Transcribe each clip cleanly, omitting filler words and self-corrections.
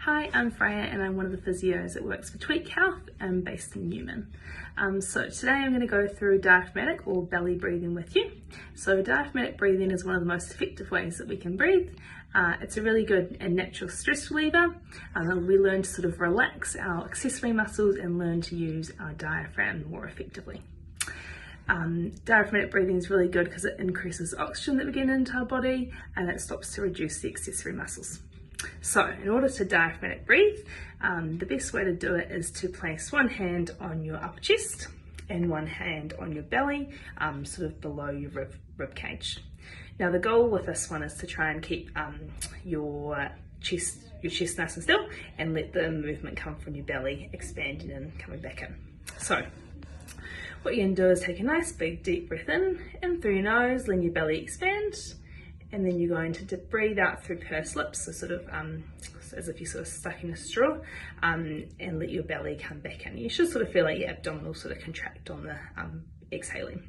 Hi, I'm Freya and I'm one of the physios that works for Tweak Health and based in Newman. So today I'm going to go through diaphragmatic or belly breathing with you. So diaphragmatic breathing is one of the most effective ways that we can breathe. It's a really good and natural stress reliever. We learn to sort of relax our accessory muscles and learn to use our diaphragm more effectively. Diaphragmatic breathing is really good because it increases oxygen that we get into our body and it stops to reduce the accessory muscles. So in order to diaphragmatic breathe, the best way to do it is to place one hand on your upper chest and one hand on your belly, sort of below your rib cage. Now the goal with this one is to try and keep your chest nice and still and let the movement come from your belly, expanding and coming back in. So what you're going to do is take a nice big deep breath in through your nose, letting your belly expand. And then you're going to breathe out through pursed lips, so sort of as if you're sort of stuck in a straw, and let your belly come back in. You should sort of feel like your abdominal sort of contract on the exhaling.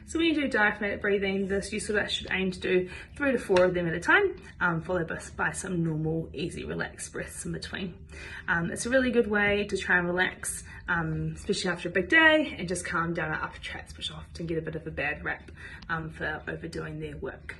So when you do diaphragmatic breathing, you sort of should aim to do 3 to 4 of them at a time, followed by some normal, easy, relaxed breaths in between. It's a really good way to try and relax, especially after a big day, and just calm down our upper tracts, which often get a bit of a bad rap for overdoing their work.